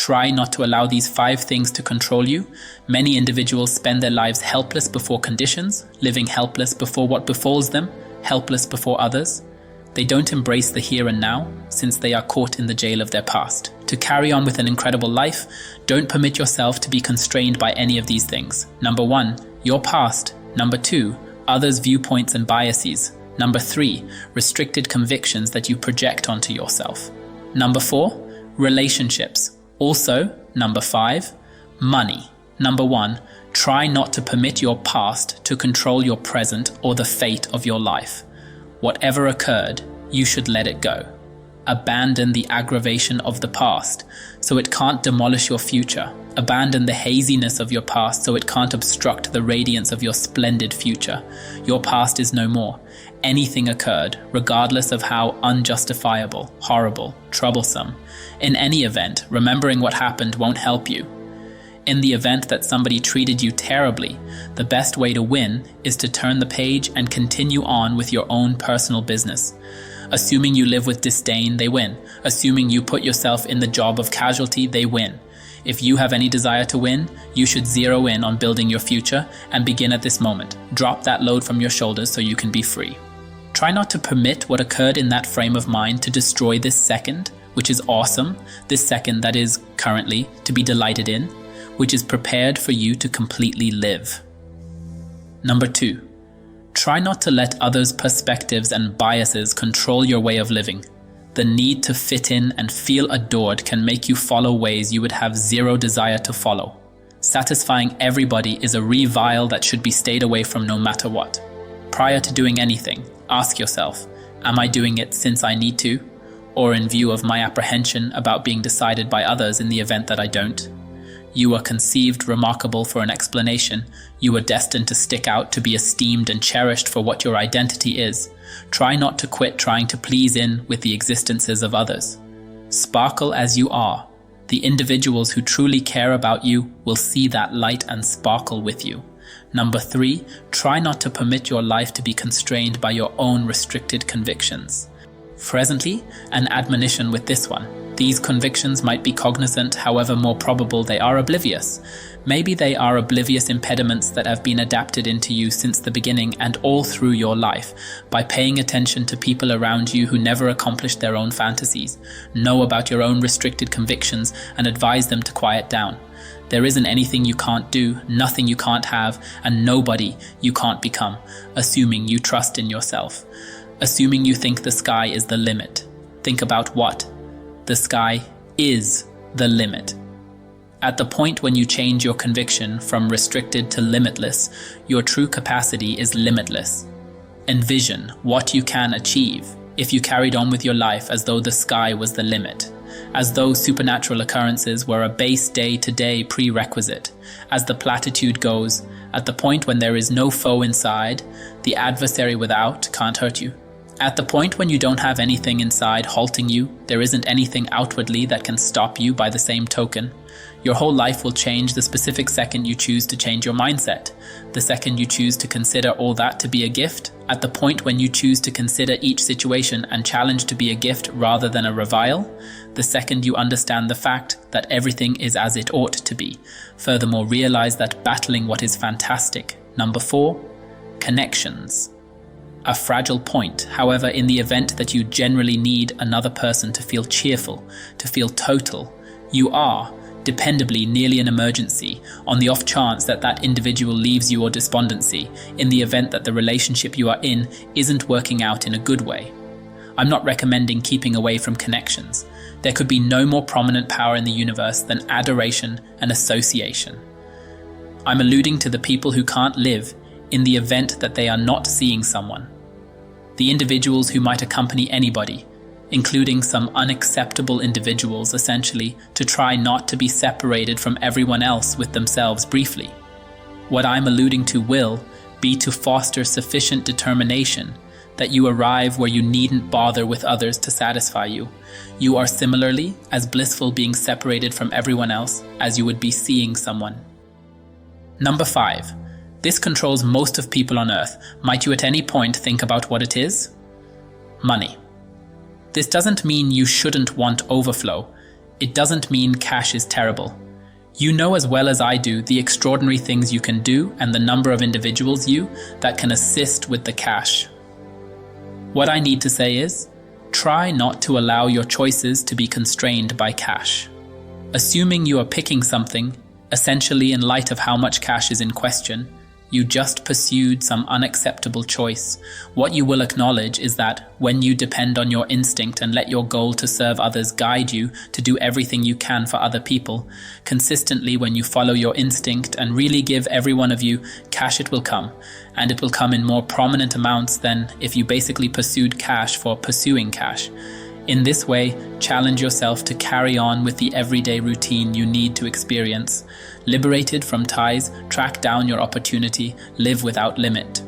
Try not to allow these 5 things to control you. Many individuals spend their lives helpless before conditions, living helpless before what befalls them, helpless before others. They don't embrace the here and now, since they are caught in the jail of their past. To carry on with an incredible life, don't permit yourself to be constrained by any of these things. Number 1, your past. Number 2, others' viewpoints and biases. Number 3, restricted convictions that you project onto yourself. Number 4, relationships. Also, number 5, money. Number 1, try not to permit your past to control your present or the fate of your life. Whatever occurred, you should let it go. Abandon the aggravation of the past so it can't demolish your future. Abandon the haziness of your past so it can't obstruct the radiance of your splendid future. Your past is no more. Anything occurred, regardless of how unjustifiable, horrible, troublesome. In any event, remembering what happened won't help you. In the event that somebody treated you terribly, the best way to win is to turn the page and continue on with your own personal business. Assuming you live with disdain, they win. Assuming you put yourself in the job of casualty, they win. If you have any desire to win, you should zero in on building your future and begin at this moment. Drop that load from your shoulders so you can be free. Try not to permit what occurred in that frame of mind to destroy this second, which is awesome, this second that is currently to be delighted in, which is prepared for you to completely live. Number 2, try not to let others' perspectives and biases control your way of living. The need to fit in and feel adored can make you follow ways you would have zero desire to follow. Satisfying everybody is a revile that should be stayed away from no matter what. Prior to doing anything, ask yourself, am I doing it since I need to, or in view of my apprehension about being decided by others in the event that I don't? You are conceived remarkable for an explanation. You are destined to stick out, to be esteemed and cherished for what your identity is. Try not to quit trying to please in with the existences of others. Sparkle as you are. The individuals who truly care about you will see that light and sparkle with you. Number 3, try not to permit your life to be constrained by your own restricted convictions. Presently, an admonition with this one. These convictions might be cognizant, however more probable they are oblivious. Maybe they are oblivious impediments that have been adapted into you since the beginning and all through your life, by paying attention to people around you who never accomplished their own fantasies. Know about your own restricted convictions and advise them to quiet down. There isn't anything you can't do, nothing you can't have, and nobody you can't become, assuming you trust in yourself. Assuming you think the sky is the limit. Think about what? The sky is the limit. At the point when you change your conviction from restricted to limitless, your true capacity is limitless. Envision what you can achieve if you carried on with your life as though the sky was the limit, as though supernatural occurrences were a base day-to-day prerequisite. As the platitude goes, at the point when there is no foe inside, the adversary without can't hurt you. At the point when you don't have anything inside halting you, there isn't anything outwardly that can stop you by the same token. Your whole life will change the specific second you choose to change your mindset. The second you choose to consider all that to be a gift. At the point when you choose to consider each situation and challenge to be a gift rather than a revile. The second you understand the fact that everything is as it ought to be. Furthermore, realize that battling what is fantastic. Number 4, connections. A fragile point, however, in the event that you generally need another person to feel cheerful, to feel total, you are, dependably, nearly an emergency, on the off chance that that individual leaves you or despondency, in the event that the relationship you are in isn't working out in a good way. I'm not recommending keeping away from connections. There could be no more prominent power in the universe than adoration and association. I'm alluding to the people who can't live in the event that they are not seeing someone. The individuals who might accompany anybody, including some unacceptable individuals essentially, to try not to be separated from everyone else with themselves briefly. What I'm alluding to will be to foster sufficient determination that you arrive where you needn't bother with others to satisfy you. You are similarly as blissful being separated from everyone else as you would be seeing someone. Number 5. This controls most of people on Earth. Might you at any point think about what it is? Money. This doesn't mean you shouldn't want overflow. it doesn't mean cash is terrible. You know as well as I do the extraordinary things you can do and the number of individuals that can assist with the cash. What I need to say is, try not to allow your choices to be constrained by cash. Assuming you are picking something, essentially in light of how much cash is in question, you just pursued some unacceptable choice. What you will acknowledge is that when you depend on your instinct and let your goal to serve others guide you to do everything you can for other people, consistently when you follow your instinct and really give every one of you cash, it will come. And it will come in more prominent amounts than if you basically pursued cash for pursuing cash. In this way, challenge yourself to carry on with the everyday routine you need to experience. Liberated from ties, track down your opportunity, live without limit.